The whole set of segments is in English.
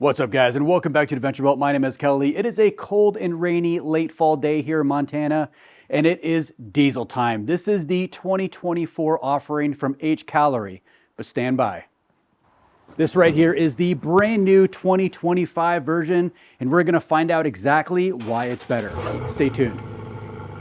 What's up, guys, and welcome back to Adventure Belt. My name is Hcalory. It is a cold and rainy late fall day here in Montana, and it is diesel time. This is the 2024 offering from Hcalory, but stand by. This right here is the brand new 2025 version, and we're gonna find out exactly why it's better. Stay tuned.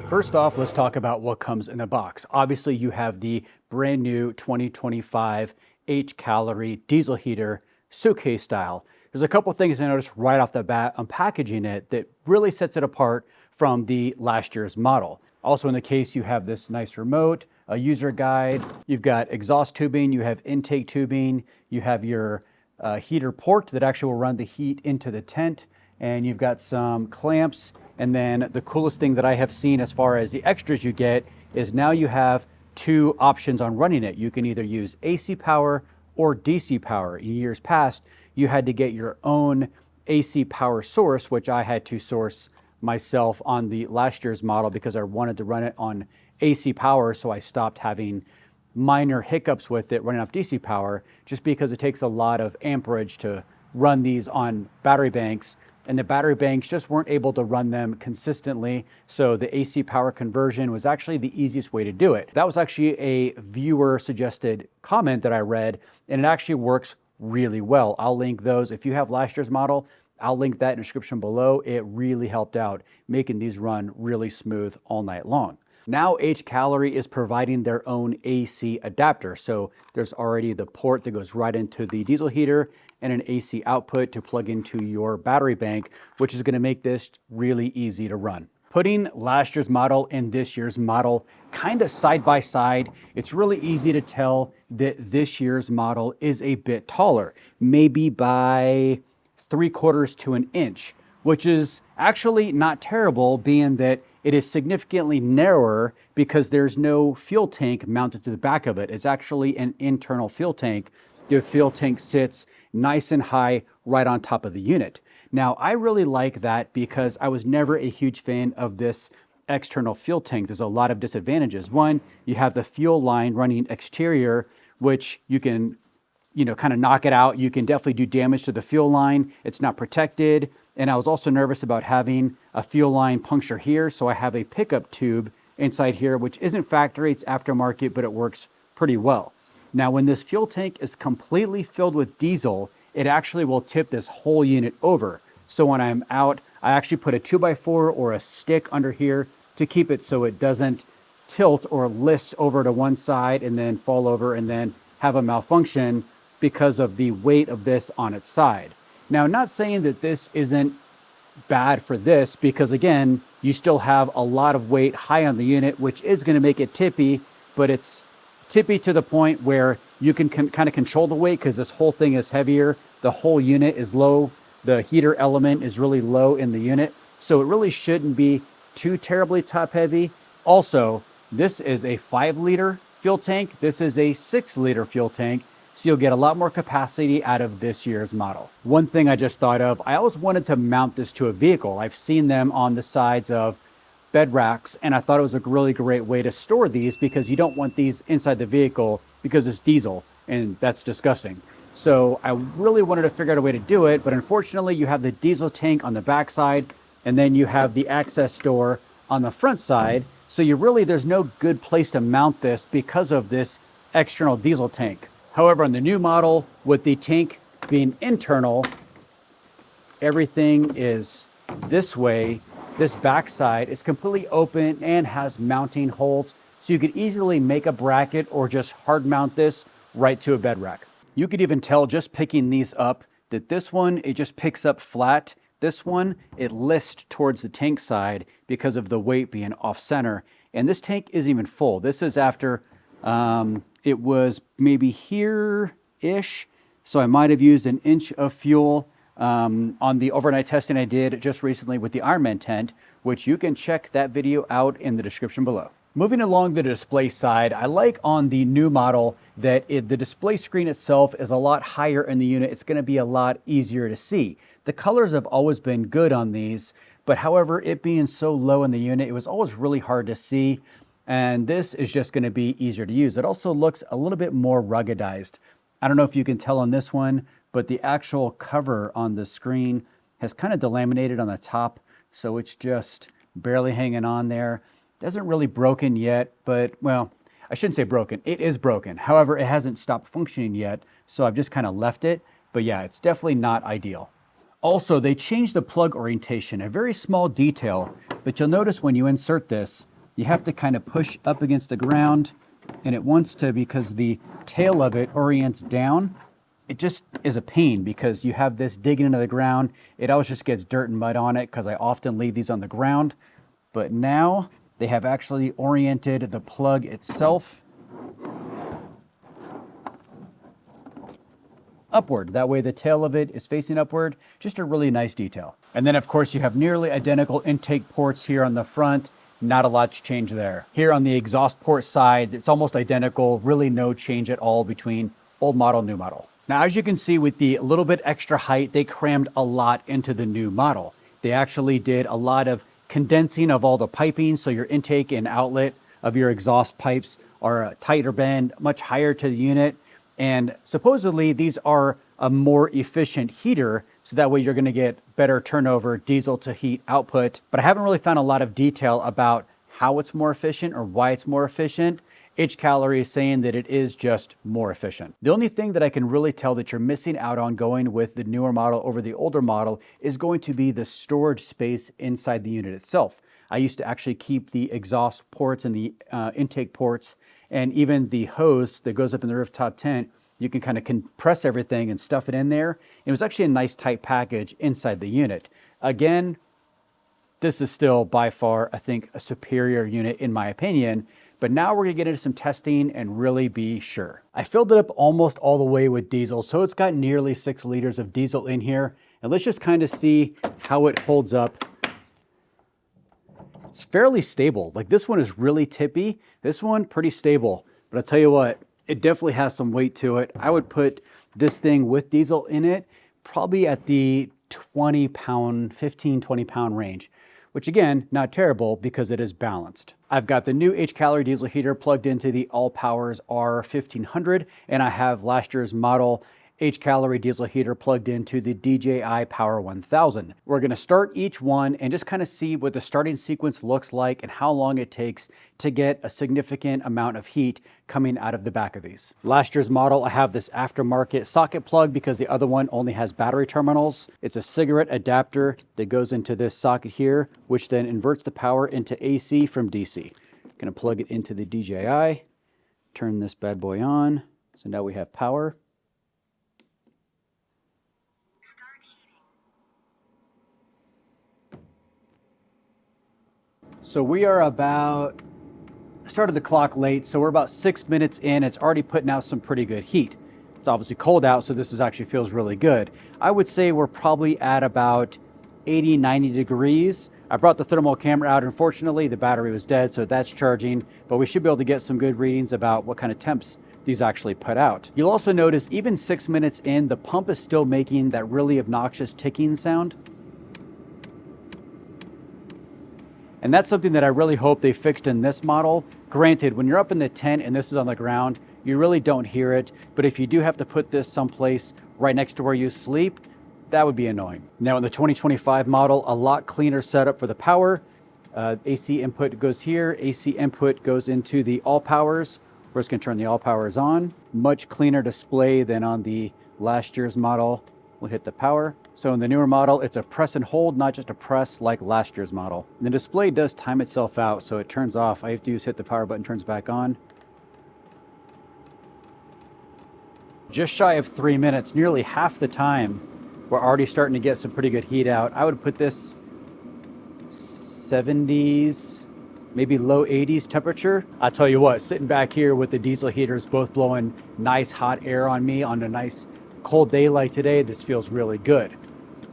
First off, let's talk about what comes in the box. Obviously, you have the brand new 2025 Hcalory diesel heater, suitcase style. There's a couple things I noticed right off the bat on packaging it that really sets it apart from the last year's model. Also in the case, you have this nice remote, a user guide, you've got exhaust tubing, you have intake tubing, you have your heater port that actually will run the heat into the tent, and you've got some clamps. And then the coolest thing that I have seen as far as the extras you get is now you have two options on running it. You can either use AC power or DC power. In years past, you had to get your own AC power source, which I had to source myself on the last year's model because I wanted to run it on AC power, so I stopped having minor hiccups with it running off DC power, just because it takes a lot of amperage to run these on battery banks, and the battery banks just weren't able to run them consistently. So the AC power conversion was actually the easiest way to do it. That was actually a viewer suggested comment that I read, and it actually works really well. I'll link those. If you have last year's model, I'll link that in the description below. It really helped out making these run really smooth all night long. Now Hcalory is providing their own AC adapter. So there's already the port that goes right into the diesel heater and an AC output to plug into your battery bank, which is going to make this really easy to run. Putting last year's model and this year's model kind of side by side, it's really easy to tell that this year's model is a bit taller, maybe by 3/4 to an inch, which is actually not terrible, being that it is significantly narrower because there's no fuel tank mounted to the back of it. It's actually an internal fuel tank. The fuel tank sits nice and high right on top of the unit. Now, I really like that because I was never a huge fan of this external fuel tank. There's a lot of disadvantages. One, you have the fuel line running exterior, which you can, kind of knock it out. You can definitely do damage to the fuel line. It's not protected. And I was also nervous about having a fuel line puncture here. So I have a pickup tube inside here, which isn't factory, it's aftermarket, but it works pretty well. Now, when this fuel tank is completely filled with diesel, it actually will tip this whole unit over. So when I'm out, I actually put a 2x4 or a stick under here to keep it so it doesn't tilt or list over to one side and then fall over and then have a malfunction because of the weight of this on its side. Now, I'm not saying that this isn't bad for this, because again, you still have a lot of weight high on the unit, which is going to make it tippy, but it's tippy to the point where you can kind of control the weight because this whole thing is heavier. The whole unit is low. The heater element is really low in the unit. So it really shouldn't be too terribly top heavy. Also, this is a 5-liter fuel tank. This is a 6-liter fuel tank. So you'll get a lot more capacity out of this year's model. One thing I just thought of, I always wanted to mount this to a vehicle. I've seen them on the sides of bed racks, and I thought it was a really great way to store these because you don't want these inside the vehicle because it's diesel, and that's disgusting. So I really wanted to figure out a way to do it, but unfortunately you have the diesel tank on the back side, and then you have the access door on the front side. So there's no good place to mount this because of this external diesel tank. However, on the new model, with the tank being internal, everything is this way. This backside is completely open and has mounting holes, so you could easily make a bracket or just hard mount this right to a bed rack. You could even tell just picking these up that this one, it just picks up flat. This one, it lists towards the tank side because of the weight being off center. And this tank isn't even full. This is after it was maybe here-ish, so I might have used an inch of fuel on the overnight testing I did just recently with the Ironman tent, which you can check that video out in the description below. Moving along the display side, I like on the new model that the display screen itself is a lot higher in the unit. It's going to be a lot easier to see. The colors have always been good on these, but however, it being so low in the unit, it was always really hard to see. And this is just going to be easier to use. It also looks a little bit more ruggedized. I don't know if you can tell on this one, but the actual cover on the screen has kind of delaminated on the top, so it's just barely hanging on there. Doesn't really broken yet, but well, I shouldn't say broken. It is broken. However, it hasn't stopped functioning yet, so I've just kind of left it. But yeah, it's definitely not ideal. Also, they changed the plug orientation, a very small detail, but you'll notice when you insert this, you have to kind of push up against the ground, and it wants to, because the tail of it orients down, it just is a pain because you have this digging into the ground. It always just gets dirt and mud on it because I often leave these on the ground. But now they have actually oriented the plug itself upward. That way the tail of it is facing upward. Just a really nice detail. And then of course you have nearly identical intake ports here on the front. Not a lot to change there. Here on the exhaust port side, it's almost identical. Really no change at all between old model, new model. Now, as you can see with the little bit extra height, they crammed a lot into the new model. They actually did a lot of condensing of all the piping, so your intake and outlet of your exhaust pipes are a tighter bend, much higher to the unit. And supposedly these are a more efficient heater, so that way you're going to get better turnover diesel to heat output. But I haven't really found a lot of detail about how it's more efficient or why it's more efficient. Hcalory is saying that it is just more efficient. The only thing that I can really tell that you're missing out on going with the newer model over the older model is going to be the storage space inside the unit itself. I used to actually keep the exhaust ports and the intake ports and even the hose that goes up in the rooftop tent. You can kind of compress everything and stuff it in there. It was actually a nice tight package inside the unit. Again, this is still by far, I think, a superior unit in my opinion. But now we're gonna get into some testing and really be sure. I filled it up almost all the way with diesel, so it's got nearly 6 liters of diesel in here. And let's just kind of see how it holds up. It's fairly stable. Like this one is really tippy. This one, pretty stable. But I'll tell you what, it definitely has some weight to it. I would put this thing with diesel in it, probably at the 20 pound, 15, 20 pound range, which again, not terrible because it is balanced. I've got the new Hcalory diesel heater plugged into the All Powers R1500, and I have last year's model Hcalory diesel heater plugged into the DJI Power 1000. We're gonna start each one and just kind of see what the starting sequence looks like and how long it takes to get a significant amount of heat coming out of the back of these. Last year's model, I have this aftermarket socket plug because the other one only has battery terminals. It's a cigarette adapter that goes into this socket here, which then inverts the power into AC from DC. Gonna plug it into the DJI, turn this bad boy on. So now we have power. So we are about, started the clock late, so we're about 6 minutes in. It's already putting out some pretty good heat. It's obviously cold out, so this actually feels really good. I would say we're probably at about 80, 90 degrees. I brought the thermal camera out. Unfortunately, the battery was dead, so that's charging, but we should be able to get some good readings about what kind of temps these actually put out. You'll also notice even 6 minutes in, the pump is still making that really obnoxious ticking sound. And that's something that I really hope they fixed in this model. Granted, when you're up in the tent and this is on the ground, you really don't hear it. But if you do have to put this someplace right next to where you sleep, that would be annoying. Now in the 2025 model, a lot cleaner setup for the power. AC input goes here, AC input goes into the All Powers. We're just gonna turn the All Powers on. Much cleaner display than on the last year's model. We'll hit the power. So in the newer model, it's a press and hold, not just a press like last year's model. And the display does time itself out, so it turns off. All you have to do is hit the power button, turns back on. Just shy of 3 minutes, nearly half the time, we're already starting to get some pretty good heat out. I would put this 70s, maybe low 80s temperature. I'll tell you what, sitting back here with the diesel heaters both blowing nice hot air on me on a nice cold day like today, this feels really good.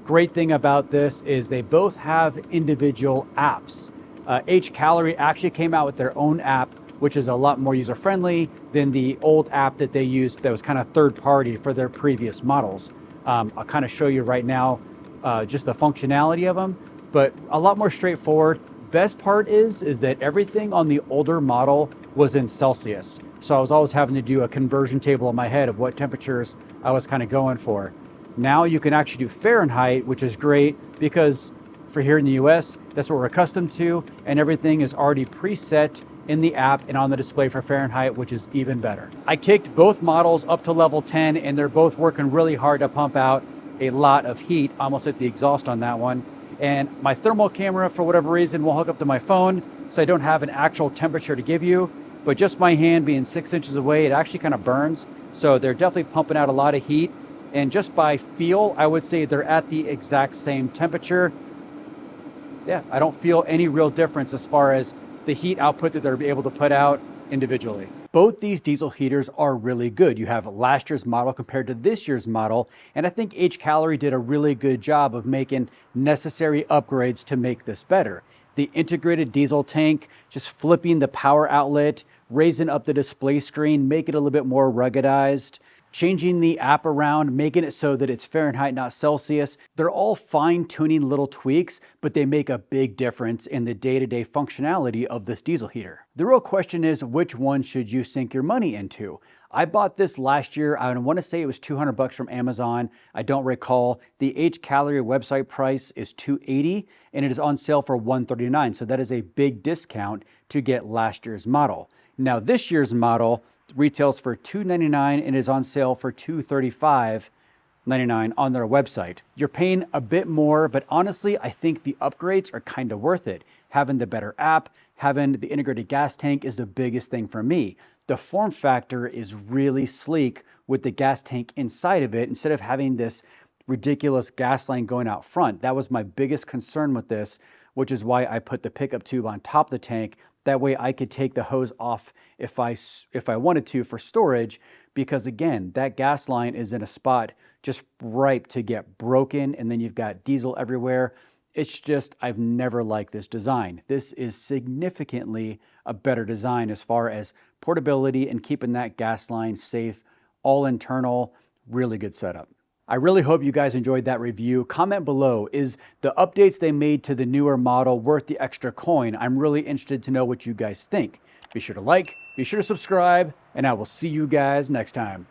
Great thing about this is they both have individual apps. Hcalory actually came out with their own app, which is a lot more user-friendly than the old app that they used that was kind of third-party for their previous models. I'll kind of show you right now just the functionality of them, but a lot more straightforward. Best part is that everything on the older model was in Celsius. So I was always having to do a conversion table in my head of what temperatures I was kind of going for. Now you can actually do Fahrenheit, which is great because for here in the US, that's what we're accustomed to, and everything is already preset in the app and on the display for Fahrenheit, which is even better. I kicked both models up to level 10 and they're both working really hard to pump out a lot of heat, almost at the exhaust on that one. And my thermal camera, for whatever reason, will hook up to my phone, so I don't have an actual temperature to give you, but just my hand being 6 inches away, it actually kind of burns. So they're definitely pumping out a lot of heat. And just by feel, I would say they're at the exact same temperature. Yeah, I don't feel any real difference as far as the heat output that they're able to put out individually. Both these diesel heaters are really good. You have last year's model compared to this year's model, and I think Hcalory did a really good job of making necessary upgrades to make this better. The integrated diesel tank, just flipping the power outlet, raising up the display screen, make it a little bit more ruggedized, changing the app around, making it so that it's Fahrenheit, not Celsius. They're all fine-tuning little tweaks, but they make a big difference in the day-to-day functionality of this diesel heater. The real question is, which one should you sink your money into? I bought this last year. I want to say it was $200 from Amazon. I don't recall. The Hcalory website price is $280 and it is on sale for $139. So that is a big discount to get last year's model. Now this year's model retails for $299 and is on sale for $235.99 on their website. You're paying a bit more, but honestly, I think the upgrades are kind of worth it. Having the better app, having the integrated gas tank is the biggest thing for me. The form factor is really sleek with the gas tank inside of it instead of having this ridiculous gas line going out front. That was my biggest concern with this, which is why I put the pickup tube on top of the tank. That way I could take the hose off if I wanted to for storage, because again, that gas line is in a spot just ripe to get broken, and then you've got diesel everywhere. It's just, I've never liked this design. This is significantly a better design as far as portability and keeping that gas line safe, all internal, really good setup. I really hope you guys enjoyed that review. Comment below, is the updates they made to the newer model worth the extra coin? I'm really interested to know what you guys think. Be sure to like, be sure to subscribe, and I will see you guys next time.